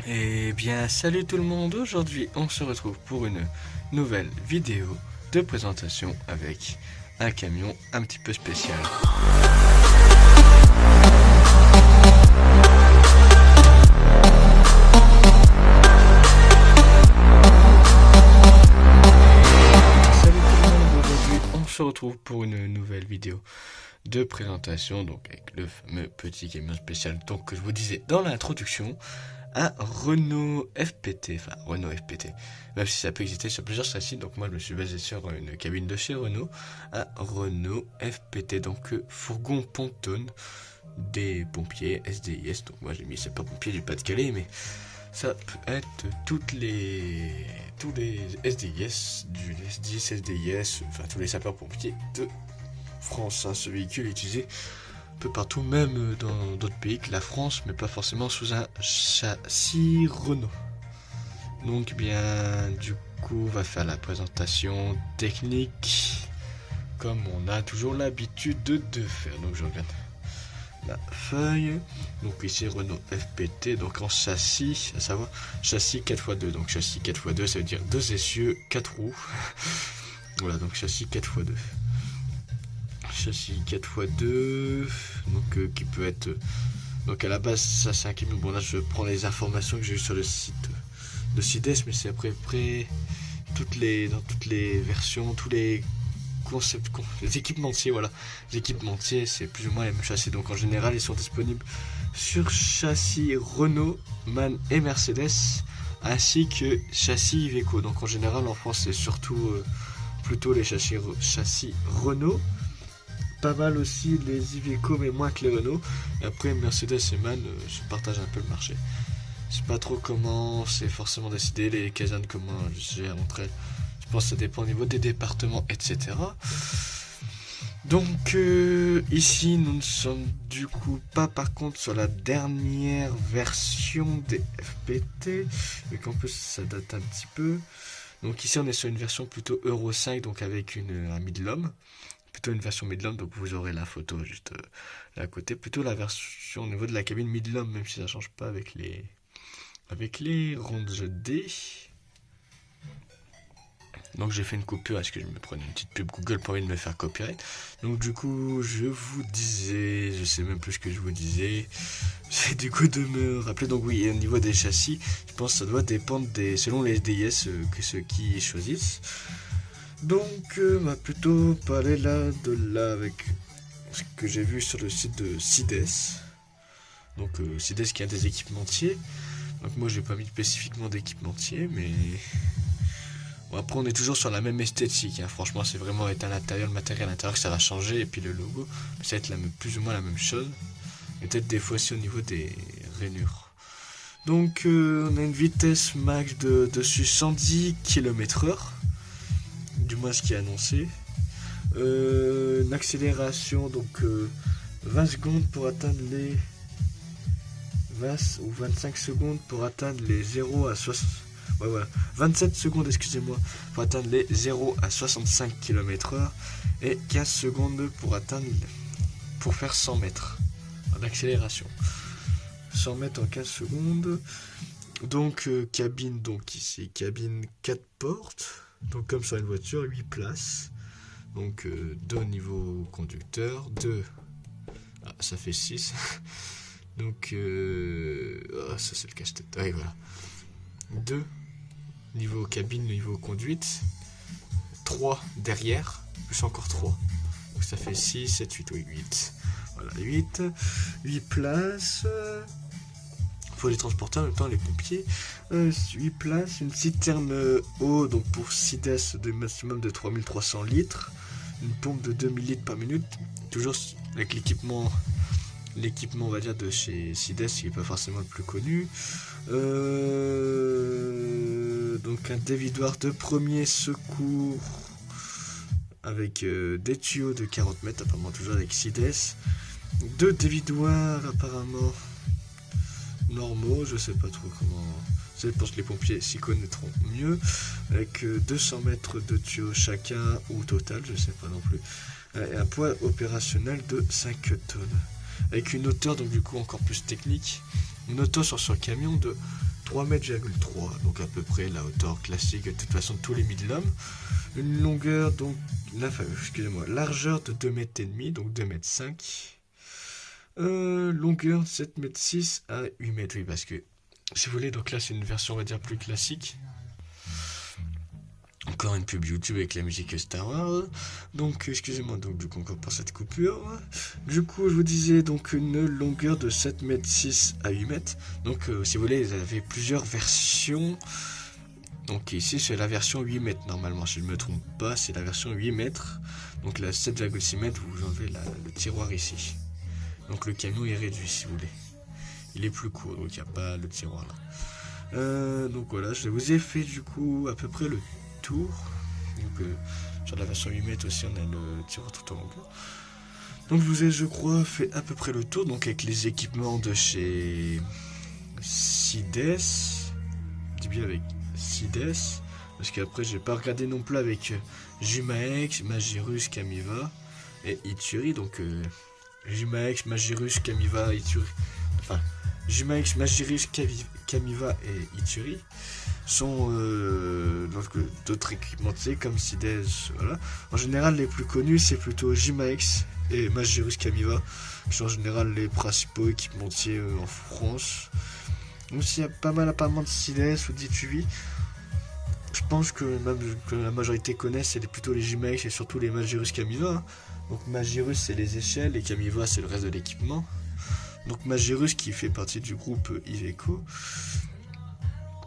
Eh bien, salut tout le monde, aujourd'hui on se retrouve pour une nouvelle vidéo de présentation avec un camion un petit peu spécial. Salut tout le monde, aujourd'hui on se retrouve pour une nouvelle vidéo de présentation, donc avec le fameux petit camion spécial donc, que je vous disais dans l'introduction. Un Renault FPT, enfin Renault FPT, même si ça peut exister sur plusieurs châssis, donc moi je me suis basé sur une cabine de chez Renault, un Renault FPT, donc fourgon pontonne des pompiers SDIS, donc moi j'ai mis sapeurs-pompiers du Pas-de-Calais, mais ça peut être tous les SDIS, du SDIS, SDIS, enfin tous les sapeurs-pompiers de France, hein, ce véhicule est utilisé peu partout, même dans d'autres pays que la France, mais pas forcément sous un châssis Renault. Donc bien, du coup, on va faire la présentation technique, comme on a toujours l'habitude de faire. Donc je regarde la feuille. Donc ici Renault FPT, donc en châssis, à savoir châssis 4x2. Donc châssis 4x2, ça veut dire 2 essieux, 4 roues. Voilà, donc châssis 4x2. Châssis 4x2, donc qui peut être, donc à la base ça c'est un camion. Bon là je prends les informations que j'ai eues sur le site de CIDES, mais c'est après dans toutes les versions, tous les concepts, les équipementiers, voilà, les équipementiers c'est plus ou moins les mêmes châssis. Donc en général ils sont disponibles sur châssis Renault, MAN et Mercedes, ainsi que châssis Iveco. Donc en général en France c'est surtout plutôt les châssis Renault. Pas mal aussi les Iveco, mais moins que les Renault. Et après Mercedes et MAN se partagent un peu le marché. Je sais pas trop comment c'est forcément décidé, les casernes comment elles gèrent entre elles. Je pense que ça dépend au niveau des départements, etc. Donc ici nous ne sommes du coup pas par contre sur la dernière version des FPT, mais qu'en plus ça date un petit peu. Donc ici on est sur une version plutôt Euro 5, donc avec un Midlum. Plutôt une version Midlum, donc vous aurez la photo juste là à côté. Plutôt la version au niveau de la cabine Midlum, même si ça change pas avec les range D. Donc j'ai fait une coupure, est-ce que je me prenais une petite pub Google pour envie de me faire copyright. Donc du coup je vous disais, je sais même plus ce que je vous disais, c'est du coup de me rappeler. Donc oui, au niveau des châssis, je pense que ça doit dépendre selon les SDIS que ceux qui choisissent. Donc on va plutôt parler là avec ce que j'ai vu sur le site de CIDES. Donc CIDES qui est un des équipementiers. Donc moi j'ai pas mis spécifiquement d'équipementier, mais bon, après on est toujours sur la même esthétique, hein. Franchement c'est vraiment être à l'intérieur, le matériel à l'intérieur que ça va changer, et puis le logo ça va être plus ou moins la même chose. Et peut-être des fois aussi au niveau des rainures. Donc on a une vitesse max de dessus 110 km/h. Du moins ce qui est annoncé. Une accélération, donc 20 secondes pour atteindre les 20 ou 25 secondes pour atteindre les 0 à 60. Ouais, voilà. 27 secondes, excusez-moi, pour atteindre les 0 à 65 km/h et 15 secondes pour faire 100 mètres en accélération. 100 mètres en 15 secondes. Donc cabine, donc ici cabine 4 portes. Donc comme sur une voiture, 8 places. Donc 2 au niveau conducteur, 2. Ah, ça fait 6. Donc ça c'est le cache-tête. Ouais, voilà. 2 niveau cabine, niveau conduite. 3 derrière, plus encore 3. Donc ça fait 6, 7, 8, oui, 8. Voilà, 8 places. Pour les transporteurs, en même temps les pompiers. 8 places, une citerne eau, donc pour CIDES de maximum de 3300 litres, une pompe de 2000 litres par minute, toujours avec l'équipement on va dire de chez CIDES qui n'est pas forcément le plus connu. Donc un dévidoir de premier secours avec des tuyaux de 40 mètres, apparemment toujours avec CIDES. 2 dévidoirs apparemment normaux, je sais pas trop comment. Je pense que les pompiers s'y connaîtront mieux. Avec 200 mètres de tuyaux chacun, ou total, je sais pas non plus. Et un poids opérationnel de 5 tonnes. Avec une hauteur, donc du coup encore plus technique, une hauteur sur ce camion de 3,3 m, donc à peu près la hauteur classique de toute façon de tous les midlums. Une longueur, donc, excusez-moi, largeur de 2,5 m, donc 2,5 m. Longueur 7,6 m à 8 m, oui, parce que, si vous voulez, donc là c'est une version, on va dire, plus classique. Encore une pub YouTube avec la musique Star Wars. Donc, excusez-moi, donc du coup, encore pour cette coupure. Du coup, je vous disais donc une longueur de 7,6 m à 8 m. Donc, si vous voulez, vous avez plusieurs versions. Donc ici, c'est la version 8 m normalement, si je ne me trompe pas, c'est la version 8 m. Donc la 7,6 m, vous enlevez le tiroir ici. Donc le camion est réduit, si vous voulez. Il est plus court, donc il n'y a pas le tiroir là. Donc voilà, je vous ai fait du coup à peu près le tour. Donc sur la version 8 m aussi, on a le tiroir tout en longueur. Donc je vous ai, je crois, fait à peu près le tour, donc avec les équipements de chez Sides. Je dis bien avec Sides, parce qu'après j'ai pas regardé non plus avec Jumax, Magirus, Camiva et Ituri. Donc Jumax, Magirus, Camiva, Ituri, enfin Jumax, Magirus, Camiva et Ituri sont d'autres équipementiers comme Sides. Voilà. En général, les plus connus c'est plutôt Jumax et Magirus, Camiva, qui sont en général les principaux équipementiers en France. Même s'il y a pas mal apparemment de Sides ou d'Ituri, je pense que même que la majorité connaissent, c'est plutôt les Jumax et surtout les Magirus Camiva. Donc Magirus c'est les échelles et Camiva c'est le reste de l'équipement. Donc Magirus qui fait partie du groupe Iveco,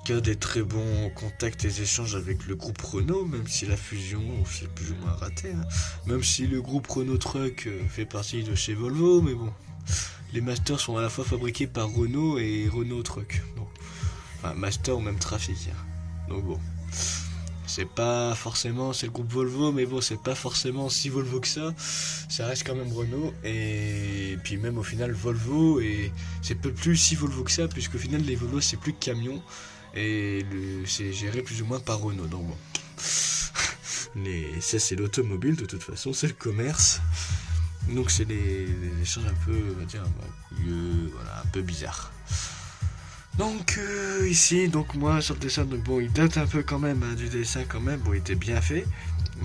qui a des très bons contacts et échanges avec le groupe Renault, même si la fusion c'est plus ou moins raté. Même si le groupe Renault Truck fait partie de chez Volvo, mais bon. Les Masters sont à la fois fabriqués par Renault et Renault Truck. Donc, enfin, Master ou même Trafic. Donc bon. C'est pas forcément, c'est le groupe Volvo, mais bon, c'est pas forcément si Volvo que ça. Ça reste quand même Renault. Et puis même au final, Volvo, et c'est peu plus si Volvo que ça, puisqu'au final, les Volvo, c'est plus que camion. Et c'est géré plus ou moins par Renault. Donc bon. Ça, c'est l'automobile, de toute façon, c'est le commerce. Donc c'est des échanges un peu, on va dire, voilà, un peu bizarres. Donc ici, donc moi sur le dessin, donc bon, il date un peu quand même du dessin quand même. Bon, il était bien fait,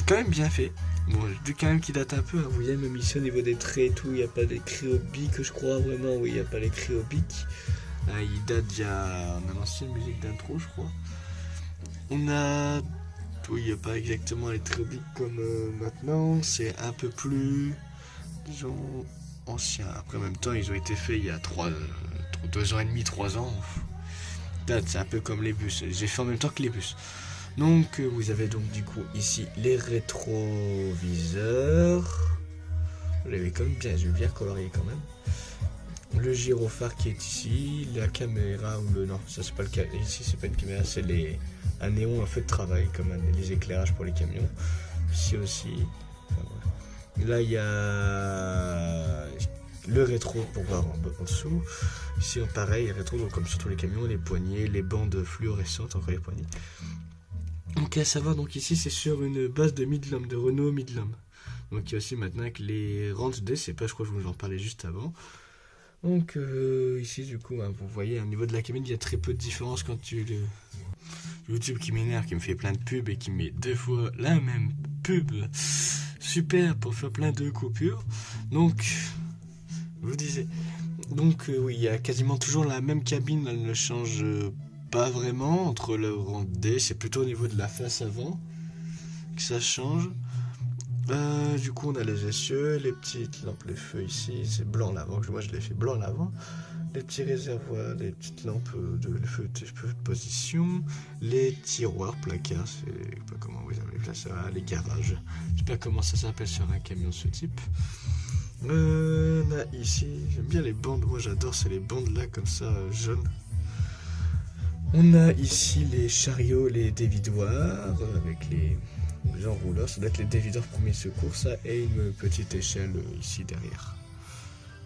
quand même bien fait. Bon, je dis quand même qu'il date un peu. Vous voyez même ici au niveau des traits et tout, il n'y a pas d'écrit au bic, je crois vraiment. Oui, il n'y a pas l'écrit au bic. Il date d'il y a une ancienne musique d'intro, je crois. On a, oui, il n'y a pas exactement les traits au bic comme maintenant. C'est un peu plus, disons, ancien. Après, en même temps, ils ont été faits il y a 2 ans et demi, 3 ans. Date, c'est un peu comme les bus. J'ai fait en même temps que les bus. Donc, vous avez donc du coup ici les rétroviseurs. Vous l'avez quand même bien colorié quand même. Le gyrophare qui est ici, la caméra ou non, ça c'est pas le cas. Ici c'est pas une caméra, c'est un néon, un feu de travail comme les éclairages pour les camions. Ici aussi. Enfin, voilà. Là il y a le rétro pour voir en dessous. Ici pareil, rétro, donc comme sur tous les camions, les poignées, les bandes fluorescentes, encore les poignées. Donc à savoir, donc ici c'est sur une base de Midlum, de Renault Midlum. Donc il y a aussi maintenant avec les Range D, c'est pas, je crois que je vous en parlais juste avant. Donc ici du coup, vous voyez, au niveau de la cabine, il y a très peu de différence quand YouTube qui m'énerve, qui me fait plein de pubs et qui met 2 fois la même pub. Super pour faire plein de coupures. Donc, je vous disais, donc oui, il y a quasiment toujours la même cabine, elle ne change pas vraiment entre le rang D, c'est plutôt au niveau de la face avant que ça change. Du coup on a les essieux, les petites lampes, les feux ici, c'est blanc l'avant, moi je l'ai fait blanc l'avant, les petits réservoirs, les petites lampes de feu de position, les tiroirs, placards, je sais pas comment vous appelez ça, les garages, je sais pas comment ça s'appelle sur un camion de ce type. Là ici, j'aime bien les bandes, moi j'adore, c'est les bandes là comme ça, jaunes. On a ici les chariots, les dévidoirs, avec les enrouleurs, ça doit être les dévideurs premier secours, ça, et une petite échelle ici derrière.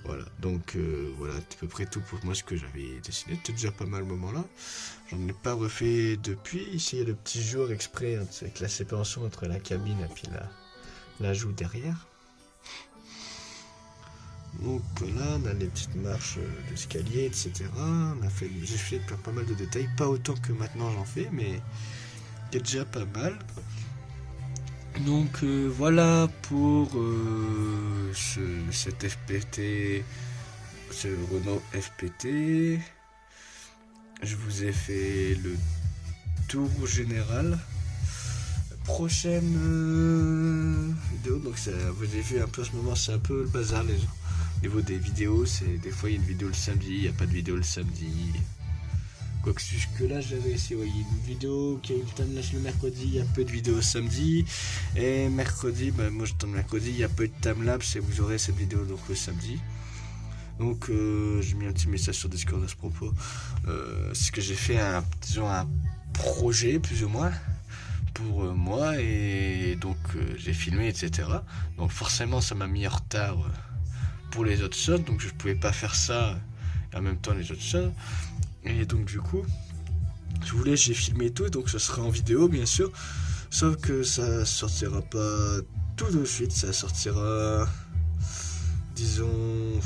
Voilà, donc voilà à peu près tout pour moi ce que j'avais dessiné, c'était déjà pas mal au moment là. J'en ai pas refait depuis, ici il y a le petit jour exprès, avec la séparation entre la cabine et puis l'ajout derrière. Donc là, on a les petites marches d'escalier, etc. J'ai fait pas mal de détails, pas autant que maintenant j'en fais, mais c'est déjà pas mal. Donc voilà pour cet FPT, ce Renault FPT. Je vous ai fait le tour général. Prochaine vidéo, donc ça, vous avez vu un peu en ce moment, c'est un peu le bazar les gens. Au niveau des vidéos, c'est des fois il y a une vidéo le samedi, il n'y a pas de vidéo le samedi. Quoique jusque là j'avais essayé, il y a une vidéo qui a eu le timelapse le mercredi, il y a peu de vidéos samedi. Et mercredi, moi je tourne mercredi, il y a peu de timelapse et vous aurez cette vidéo donc le samedi. Donc j'ai mis un petit message sur Discord à ce propos. C'est que j'ai fait un projet plus ou moins pour moi et donc j'ai filmé etc. Donc forcément ça m'a mis en retard pour les autres choses, donc je pouvais pas faire ça et en même temps les autres choses. Et donc du coup j'ai filmé tout, donc ce sera en vidéo bien sûr, sauf que ça sortira pas tout de suite, ça sortira disons,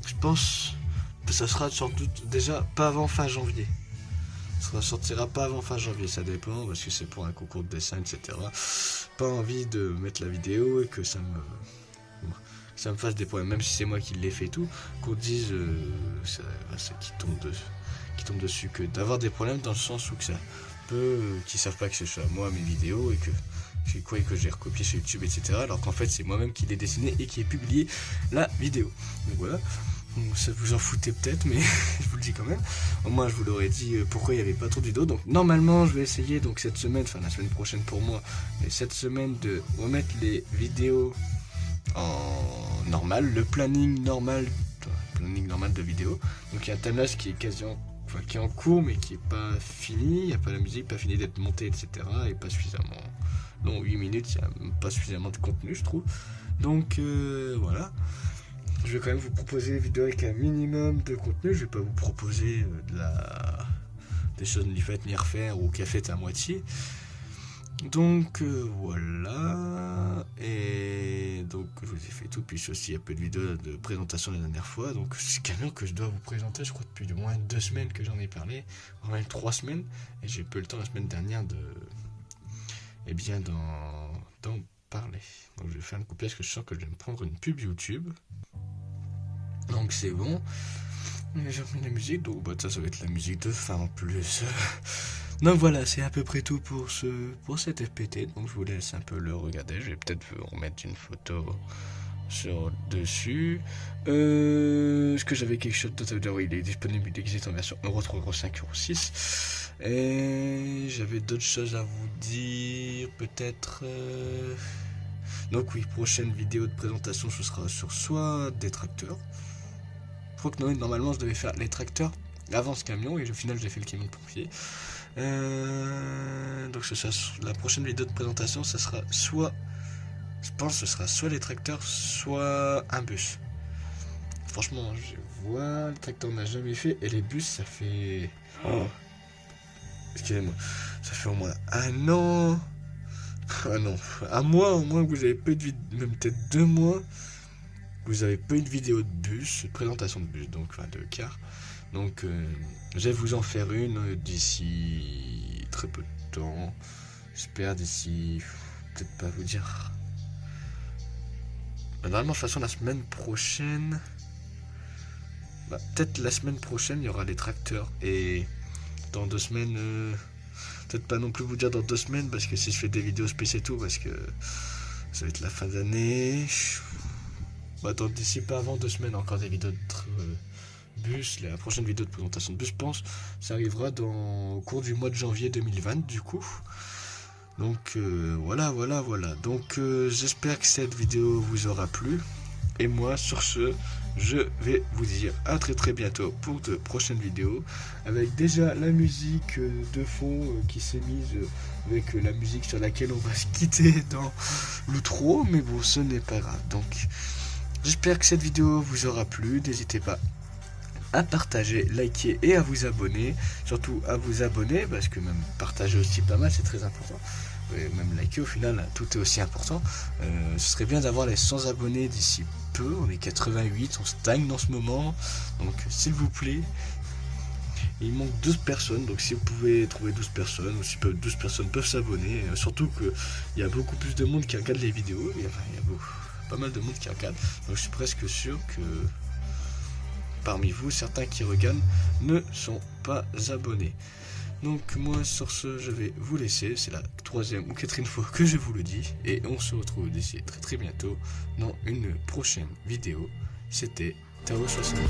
je pense que ça sera sans doute déjà pas avant fin janvier. Ça sortira pas avant fin janvier, ça dépend parce que c'est pour un concours de dessin etc. Pas envie de mettre la vidéo et que ça me fasse des problèmes, même si c'est moi qui l'ai fait tout, qu'on dise qui tombe dessus, que d'avoir des problèmes dans le sens où que ça peut, qu'ils savent pas que ce soit moi mes vidéos et que j'ai recopié sur YouTube etc. Alors qu'en fait c'est moi-même qui l'ai dessiné et qui ai publié la vidéo. Donc voilà. Ça vous en foutez peut-être, mais je vous le dis quand même. Au moins je vous l'aurais dit pourquoi il n'y avait pas trop de vidéos. Donc normalement je vais essayer donc cette semaine, enfin la semaine prochaine pour moi, mais cette semaine de remettre les vidéos en normal, le planning normal de vidéos. Donc il y a un timelapse qui est qui est en cours mais qui est pas fini, il n'y a pas la musique, pas fini d'être montée etc. et pas suffisamment long, 8 minutes, il n'y a pas suffisamment de contenu je trouve. Donc voilà. Je vais quand même vous proposer des vidéos avec un minimum de contenu. Je vais pas vous proposer des choses ni faites ni à refaire ou qui a fait à moitié. Donc voilà. Et donc je vous ai fait tout. Puis aussi il y a peu de vidéos de présentation la dernière fois. Donc c'est camion que je dois vous présenter. Je crois depuis au moins 2 semaines que j'en ai parlé. Voire même 3 semaines. Et j'ai peu le temps la semaine dernière d'en parler. Donc je vais faire un coupage parce que je sens que je vais me prendre une pub YouTube. Donc c'est bon. J'ai remis la musique, donc ça va être la musique de fin en plus. Donc voilà, c'est à peu près tout pour cet FPT. Donc je vous laisse un peu le regarder. Je vais peut-être vous remettre une photo dessus. Est-ce que j'avais quelque chose d'autre à dire? Oui, il est disponible, il existe en version Euro 3, Euro 5, Euro 6. Et j'avais d'autres choses à vous dire, peut-être. Donc oui, prochaine vidéo de présentation, ce sera sur soit des tracteurs. Je crois que normalement je devais faire les tracteurs avant ce camion et au final j'ai fait le camion pompier. Donc la prochaine vidéo de présentation, ça sera soit, je pense que ce sera soit les tracteurs, soit un bus. Franchement, je vois, le tracteur on n'a jamais fait et les bus ça fait... Oh. Excusez-moi, ça fait au moins un an. Ah non, un mois au moins que vous avez pas eu de vidéo, même peut-être 2 mois, vous avez pas eu de vidéo de bus, de présentation de bus, donc enfin de car. Donc je vais vous en faire une d'ici très peu de temps. J'espère d'ici, peut-être pas vous dire. Normalement de toute façon la semaine prochaine, peut-être la semaine prochaine il y aura les tracteurs et dans 2 semaines. Peut-être pas non plus vous dire dans 2 semaines parce que si je fais des vidéos spéciales et tout parce que ça va être la fin d'année. D'ici pas avant 2 semaines encore des vidéos de bus. La prochaine vidéo de présentation de bus, je pense, ça arrivera au cours du mois de janvier 2020 du coup. Donc voilà. Donc j'espère que cette vidéo vous aura plu. Et moi sur ce, je vais vous dire à très bientôt pour de prochaines vidéos avec déjà la musique de fond qui s'est mise avec la musique sur laquelle on va se quitter dans l'outro, mais bon ce n'est pas grave. Donc j'espère que cette vidéo vous aura plu, n'hésitez pas à partager, liker et à vous abonner. Surtout à vous abonner, parce que même partager aussi pas mal, c'est très important. Et même liker, au final, tout est aussi important. Ce serait bien d'avoir les 100 abonnés d'ici peu. On est 88, on stagne dans ce moment. Donc s'il vous plaît, il manque 12 personnes, donc si vous pouvez trouver 12 personnes, ou si 12 personnes peuvent s'abonner, surtout qu'il y a beaucoup plus de monde qui regarde les vidéos, il y a pas mal de monde qui regarde, donc je suis presque sûr que parmi vous, certains qui regardent ne sont pas abonnés. Donc moi sur ce, je vais vous laisser, c'est la 3e ou 4e fois que je vous le dis, et on se retrouve d'ici très très bientôt dans une prochaine vidéo. C'était Tao 62.